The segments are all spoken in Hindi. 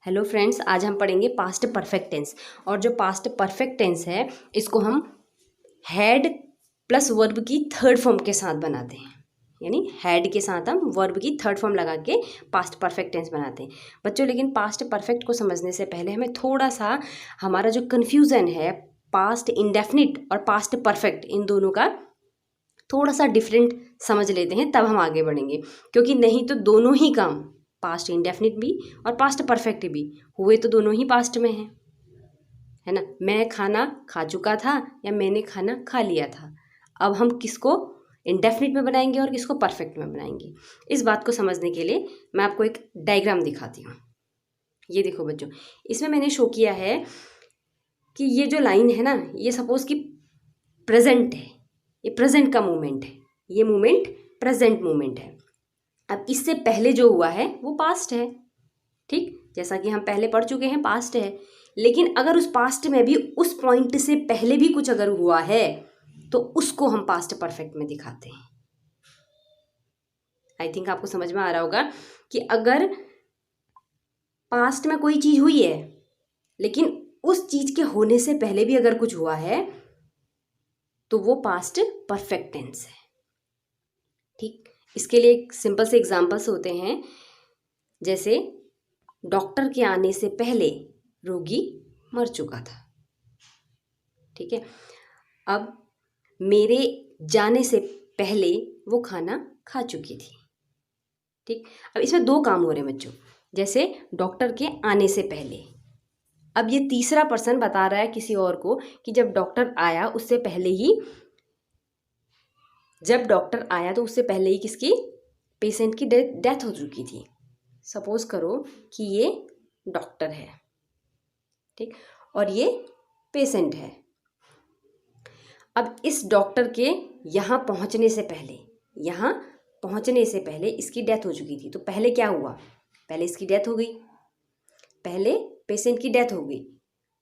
हेलो फ्रेंड्स, आज हम पढ़ेंगे पास्ट परफेक्ट टेंस। और जो पास्ट परफेक्ट टेंस है इसको हम हैड प्लस वर्ब की थर्ड फॉर्म के साथ बनाते हैं। यानी हैड के साथ हम वर्ब की थर्ड फॉर्म लगा के पास्ट परफेक्ट टेंस बनाते हैं बच्चों। लेकिन पास्ट परफेक्ट को समझने से पहले हमें थोड़ा सा हमारा जो कन्फ्यूज़न है पास्ट इंडेफिनिट और पास्ट परफेक्ट इन दोनों का थोड़ा सा डिफरेंट समझ लेते हैं, तब हम आगे बढ़ेंगे। क्योंकि नहीं तो दोनों ही काम, पास्ट इंडेफिनिट भी और पास्ट परफेक्ट भी, हुए तो दोनों ही पास्ट में हैं, है ना। मैं खाना खा चुका था या मैंने खाना खा लिया था। अब हम किसको इंडेफिनिट में बनाएंगे और किसको परफेक्ट में बनाएंगे, इस बात को समझने के लिए मैं आपको एक डायग्राम दिखाती हूँ। ये देखो बच्चों, इसमें मैंने शो किया है कि ये जो लाइन है ना, ये सपोज कि प्रेजेंट है, ये प्रेजेंट का मोमेंट है, ये मोमेंट प्रेजेंट मोमेंट है। अब इससे पहले जो हुआ है वो पास्ट है, ठीक, जैसा कि हम पहले पढ़ चुके हैं, पास्ट है। लेकिन अगर उस पास्ट में भी उस पॉइंट से पहले भी कुछ अगर हुआ है तो उसको हम पास्ट परफेक्ट में दिखाते हैं। आई थिंक आपको समझ में आ रहा होगा कि अगर पास्ट में कोई चीज हुई है लेकिन उस चीज के होने से पहले भी अगर कुछ हुआ है तो वो पास्ट परफेक्ट टेंस है, ठीक। इसके लिए एक सिंपल से एग्जांपल्स होते हैं, जैसे डॉक्टर के आने से पहले रोगी मर चुका था, ठीक है। अब मेरे जाने से पहले वो खाना खा चुकी थी, ठीक। अब इसमें दो काम हो रहे हैं बच्चों, जैसे डॉक्टर के आने से पहले। अब ये तीसरा पर्सन बता रहा है किसी और को कि जब डॉक्टर आया उससे पहले ही, जब डॉक्टर आया तो उससे पहले ही किसकी, पेशेंट की डेथ हो चुकी थी। सपोज करो कि ये डॉक्टर है, ठीक, और ये पेशेंट है। अब इस डॉक्टर के यहाँ पहुँचने से पहले, यहाँ पहुँचने से पहले इसकी डेथ हो चुकी थी। तो पहले क्या हुआ, पहले इसकी डेथ हो गई, पहले पेशेंट की डेथ हो गई,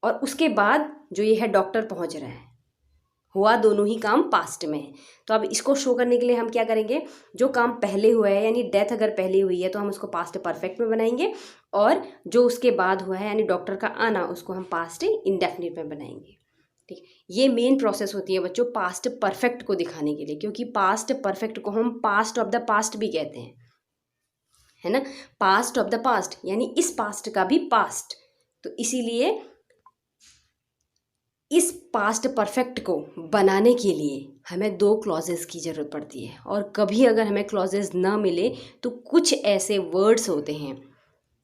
और उसके बाद जो ये है डॉक्टर पहुँच रहा है, हुआ दोनों ही काम पास्ट में है। तो अब इसको शो करने के लिए हम क्या करेंगे, जो काम पहले हुआ है यानी डेथ अगर पहले हुई है तो हम उसको पास्ट परफेक्ट में बनाएंगे, और जो उसके बाद हुआ है यानी डॉक्टर का आना, उसको हम पास्ट इंडेफिनिट में बनाएंगे, ठीक। ये मेन प्रोसेस होती है बच्चों पास्ट परफेक्ट को दिखाने के लिए, क्योंकि पास्ट परफेक्ट को हम पास्ट ऑफ द पास्ट भी कहते हैं, है ना। पास्ट ऑफ द पास्ट यानी इस पास्ट का भी पास्ट। तो इसीलिए इस पास्ट परफेक्ट को बनाने के लिए हमें दो क्लॉजेस की ज़रूरत पड़ती है, और कभी अगर हमें क्लॉजेस ना मिले तो कुछ ऐसे वर्ड्स होते हैं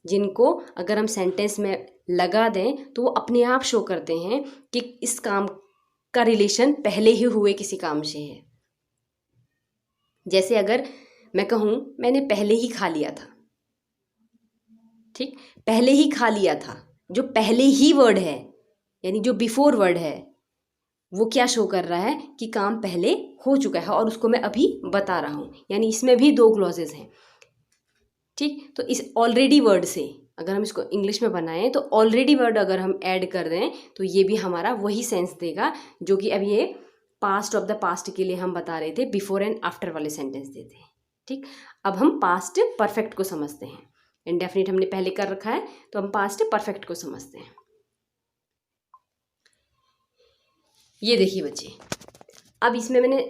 जिनको अगर हम सेंटेंस में लगा दें तो वो अपने आप शो करते हैं कि इस काम का रिलेशन पहले ही हुए किसी काम से है। जैसे अगर मैं कहूँ मैंने पहले ही खा लिया था, ठीक, पहले ही खा लिया था, जो पहले ही वर्ड है यानी जो बिफोर वर्ड है वो क्या शो कर रहा है कि काम पहले हो चुका है और उसको मैं अभी बता रहा हूँ, यानी इसमें भी दो क्लॉजेज हैं, ठीक। तो इस ऑलरेडी वर्ड से अगर हम इसको इंग्लिश में बनाएं तो ऑलरेडी वर्ड अगर हम ऐड कर दें तो ये भी हमारा वही सेंस देगा जो कि अब ये पास्ट ऑफ द पास्ट के लिए हम बता रहे थे, बिफोर एंड आफ्टर वाले सेंटेंस देते हैं, ठीक। अब हम पास्ट परफेक्ट को समझते हैं। इंडेफिनिट हमने पहले कर रखा है तो हम पास्ट परफेक्ट को समझते हैं। ये देखिए बच्चे, अब इसमें मैंने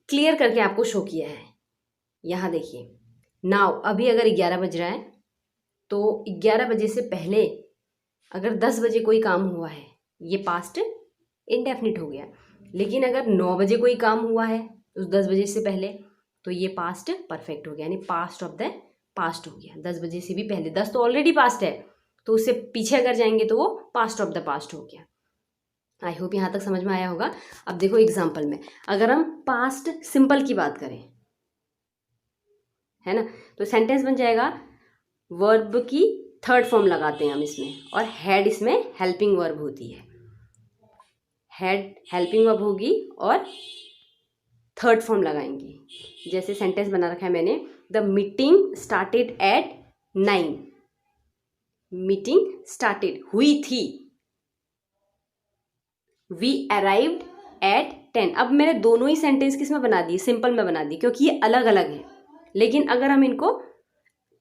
क्लियर करके आपको शो किया है। यहाँ देखिए, नाउ अभी अगर 11 बज रहा है तो 11 बजे से पहले अगर 10 बजे कोई काम हुआ है ये पास्ट इंडेफिनिट हो गया। लेकिन अगर 9 बजे कोई काम हुआ है उस 10 बजे से पहले तो ये पास्ट परफेक्ट हो गया, यानी पास्ट ऑफ द पास्ट हो गया। 10 बजे से भी पहले, 10 तो ऑलरेडी पास्ट है तो उससे पीछे अगर जाएंगे तो वो पास्ट ऑफ द पास्ट हो गया। आई होप यहाँ तक समझ में आया होगा। अब देखो एग्जाम्पल में अगर हम पास्ट सिंपल की बात करें, है ना, तो सेंटेंस बन जाएगा, वर्ब की थर्ड फॉर्म लगाते हैं हम इसमें, और हैड इसमें हेल्पिंग वर्ब होती है, हैड हेल्पिंग वर्ब होगी और थर्ड फॉर्म लगाएंगे। जैसे सेंटेंस बना रखा है मैंने, the meeting started at 9, meeting started हुई थी, वी अराइव्ड एट 10। अब मैंने दोनों ही सेंटेंस किस में बना दिए, सिंपल में बना दी, क्योंकि ये अलग अलग है। लेकिन अगर हम इनको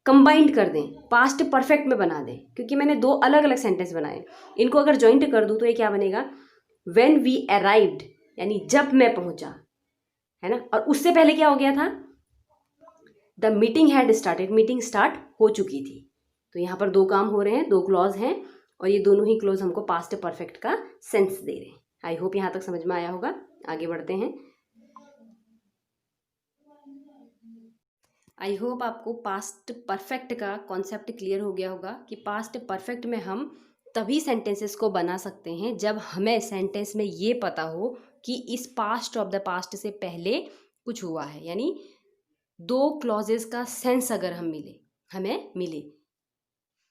कंबाइंड कर दें, पास्ट परफेक्ट में बना दें, क्योंकि मैंने दो अलग अलग सेंटेंस बनाए, इनको अगर जॉइंट कर दूं तो ये क्या बनेगा, व्हेन वी अराइव्ड, यानी जब मैं पहुंचा, है ना। और उससे पहले क्या हो गया था, the meeting had started, meeting start हो चुकी थी। तो यहाँ पर दो काम हो रहे हैं, दो क्लॉज हैं, और ये दोनों ही क्लॉज हमको पास्ट परफेक्ट का सेंस दे रहे हैं। आई होप यहाँ तक समझ में आया होगा। आगे बढ़ते हैं। आई होप आपको पास्ट परफेक्ट का कॉन्सेप्ट क्लियर हो गया होगा कि पास्ट परफेक्ट में हम तभी सेंटेंसेस को बना सकते हैं जब हमें सेंटेंस में ये पता हो कि इस पास्ट ऑफ द पास्ट से पहले कुछ हुआ है, यानी दो क्लॉजेस का सेंस अगर हमें मिले।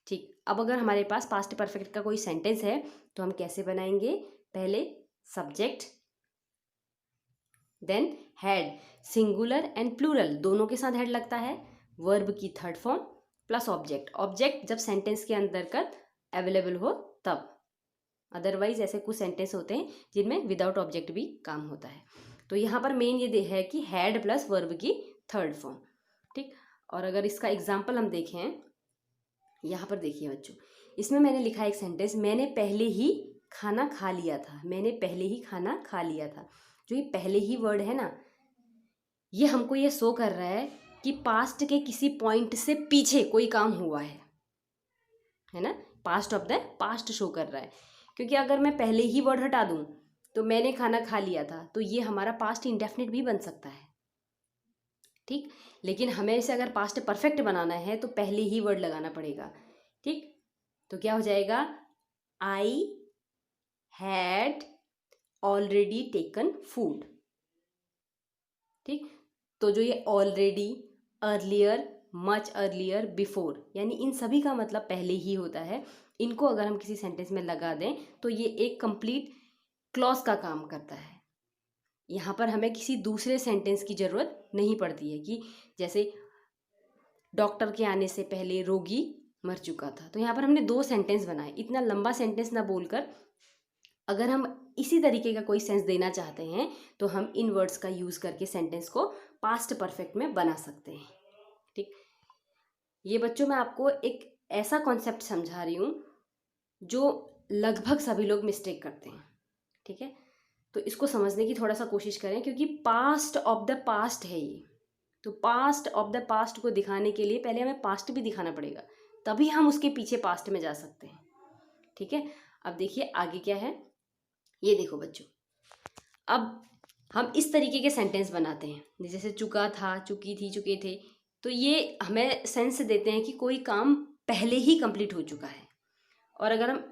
ठीक, अब अगर हमारे पास पास्ट परफेक्ट का कोई सेंटेंस है तो हम कैसे बनाएंगे, पहले subject, then had, singular and plural दोनों के साथ हैड लगता है, वर्ब की third form plus object, object जब सेंटेंस के अंतर्गत अवेलेबल हो तब, अदरवाइज ऐसे कुछ सेंटेंस होते हैं जिनमें विदाउट ऑब्जेक्ट भी काम होता है। तो यहाँ पर मेन ये है कि हैड प्लस वर्ब की थर्ड फॉर्म। ठीक, और अगर इसका एग्जाम्पल हम देखें, यहाँ पर देखिए बच्चों, इसमें मैंने लिखा एक सेंटेंस, मैंने पहले ही खाना खा लिया था, मैंने पहले ही खाना खा लिया था। जो ये पहले ही वर्ड है ना, ये हमको ये शो कर रहा है कि पास्ट के किसी पॉइंट से पीछे कोई काम हुआ है ना, past of the past show कर रहा है। क्योंकि अगर मैं पहले ही वर्ड हटा दूं तो मैंने खाना खा लिया था, तो ये हमारा पास्ट इंडेफिनिट भी बन सकता है। ठीक, लेकिन हमें इसे अगर पास्ट परफेक्ट बनाना है तो पहले ही वर्ड लगाना पड़ेगा। ठीक, तो क्या हो जाएगा, I had already taken food. ठीक, तो जो ये already, earlier, much earlier, before, यानी इन सभी का मतलब पहले ही होता है। इनको अगर हम किसी सेंटेंस में लगा दें तो ये एक कंप्लीट क्लॉज का काम करता है। यहाँ पर हमें किसी दूसरे सेंटेंस की ज़रूरत नहीं पड़ती है कि जैसे डॉक्टर के आने से पहले रोगी मर चुका था। तो यहाँ पर हमने दो सेंटेंस बनाए, इतना लंबा सेंटेंस ना बोलकर अगर हम इसी तरीके का कोई सेंस देना चाहते हैं तो हम इन वर्ड्स का यूज़ करके सेंटेंस को पास्ट परफेक्ट में बना सकते हैं। ठीक, ये बच्चों मैं आपको एक ऐसा कॉन्सेप्ट समझा रही हूँ जो लगभग सभी लोग मिस्टेक करते हैं। ठीक है, तो इसको समझने की थोड़ा सा कोशिश करें, क्योंकि पास्ट ऑफ द पास्ट है ये। तो पास्ट ऑफ द पास्ट को दिखाने के लिए पहले हमें पास्ट भी दिखाना पड़ेगा, तभी हम उसके पीछे पास्ट में जा सकते हैं। ठीक है, अब देखिए आगे क्या है, ये देखो बच्चों, अब हम इस तरीके के सेंटेंस बनाते हैं जैसे चुका था, चुकी थी, चुके थे। तो ये हमें सेंस देते हैं कि कोई काम पहले ही कंप्लीट हो चुका है। और अगर हम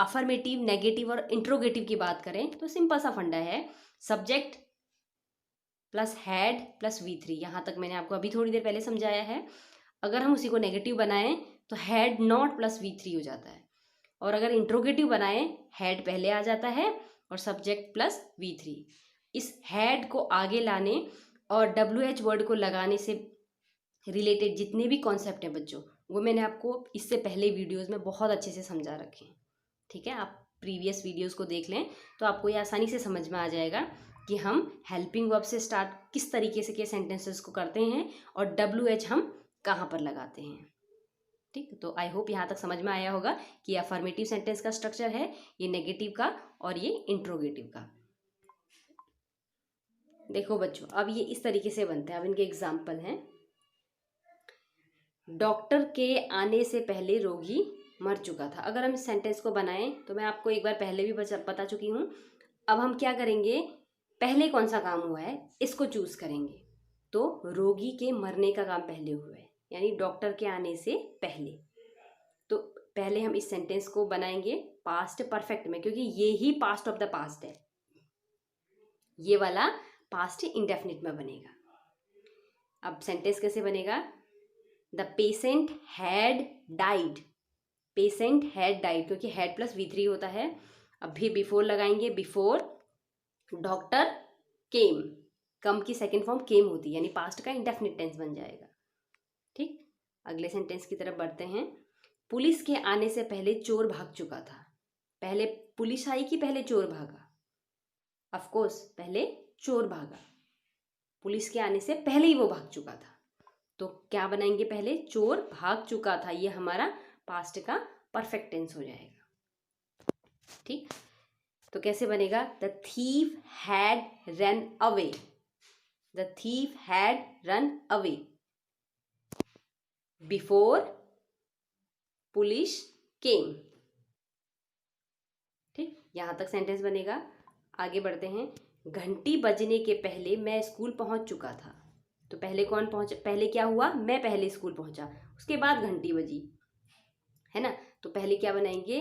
अफर्मेटिव, नेगेटिव और इंट्रोगेटिव की बात करें तो सिंपल सा फंडा है, subject plus had plus V3। यहाँ तक मैंने आपको अभी थोड़ी देर पहले समझाया है। अगर हम उसी को नेगेटिव बनाएं तो हैड नॉट प्लस V3 हो जाता है, और अगर इंट्रोगेटिव बनाएं हैड पहले आ जाता है और सब्जेक्ट प्लस V3। इस हैड को आगे लाने और WH वर्ड को लगाने से रिलेटेड जितने भी कॉन्सेप्ट हैं बच्चों, वो मैंने आपको इससे पहले वीडियोस में बहुत अच्छे से समझा रखे हैं। ठीक है, आप प्रीवियस वीडियोस को देख लें तो आपको ये आसानी से समझ में आ जाएगा कि हम हेल्पिंग वर्ब से स्टार्ट किस तरीके से के सेंटेंसेस को करते हैं और WH हम कहाँ पर लगाते हैं। ठीक, तो आई होप यहाँ तक समझ में आया होगा कि ये अफर्मेटिव सेंटेंस का स्ट्रक्चर है, ये नेगेटिव का और ये इंट्रोगेटिव का। देखो बच्चों, अब ये इस तरीके से बनते हैं। अब इनके एग्जाम्पल हैं, डॉक्टर के आने से पहले रोगी मर चुका था। अगर हम इस सेंटेंस को बनाएं तो मैं आपको एक बार पहले भी बता चुकी हूँ। अब हम क्या करेंगे, पहले कौन सा काम हुआ है इसको चूज करेंगे। तो रोगी के मरने का काम पहले हुआ है, यानी डॉक्टर के आने से पहले। तो पहले हम इस सेंटेंस को बनाएंगे पास्ट परफेक्ट में, क्योंकि ये ही पास्ट ऑफ द पास्ट है। ये वाला पास्ट इंडेफिनिट में बनेगा। अब सेंटेंस कैसे बनेगा, the patient had died, patient had died, क्योंकि हैड प्लस V3 होता है। अब भी बिफोर लगाएंगे, बिफोर डॉक्टर केम, कम की सेकेंड फॉर्म केम होती है, यानी पास्ट का इंडेफिनिट टेंस बन जाएगा। ठीक, अगले सेंटेंस की तरफ बढ़ते हैं। पुलिस के आने से पहले चोर भाग चुका था। पहले पुलिस आई कि पहले चोर भागा? ऑफ कोर्स पहले चोर भागा, पुलिस के आने से पहले ही वो भाग चुका था। तो क्या बनाएंगे पहले, चोर भाग चुका था, ये हमारा पास्ट का परफेक्ट टेंस हो जाएगा। ठीक, तो कैसे बनेगा, the thief had run away, the thief had run away before police केम। ठीक, यहां तक सेंटेंस बनेगा। आगे बढ़ते हैं। घंटी बजने के पहले मैं स्कूल पहुंच चुका था। तो पहले कौन पहुंच, पहले क्या हुआ, मैं पहले स्कूल पहुंचा, उसके बाद घंटी बजी, है ना। तो पहले क्या बनाएंगे,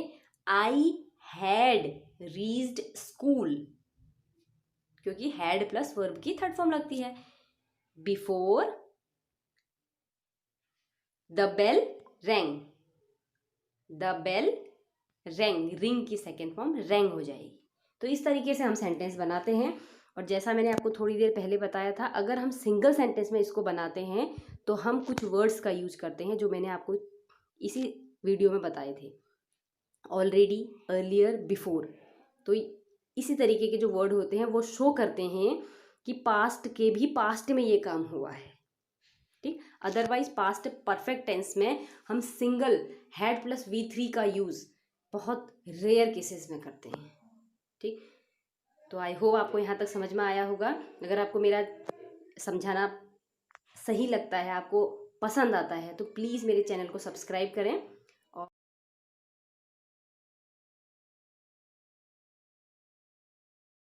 आई हैड रीच्ड स्कूल, क्योंकि हैड प्लस वर्ब की थर्ड फॉर्म लगती है। Before the bell rang, the bell rang, ring की सेकेंड फॉर्म रैंग हो जाएगी। तो इस तरीके से हम सेंटेंस बनाते हैं। और जैसा मैंने आपको थोड़ी देर पहले बताया था, अगर हम सिंगल सेंटेंस में इसको बनाते हैं तो हम कुछ वर्ड्स का यूज करते हैं जो मैंने आपको इसी वीडियो में बताए थे, ऑलरेडी, अर्लियर, बिफोर। तो इसी तरीके के जो वर्ड होते हैं वो शो करते हैं कि पास्ट के भी पास्ट में ये काम हुआ है। ठीक, अदरवाइज पास्ट परफेक्ट टेंस में हम सिंगल हैड प्लस V3 का यूज बहुत रेयर केसेस में करते हैं। ठीक, तो आई होप आपको यहाँ तक समझ में आया होगा। अगर आपको मेरा समझाना सही लगता है, आपको पसंद आता है, तो प्लीज़ मेरे चैनल को सब्सक्राइब करें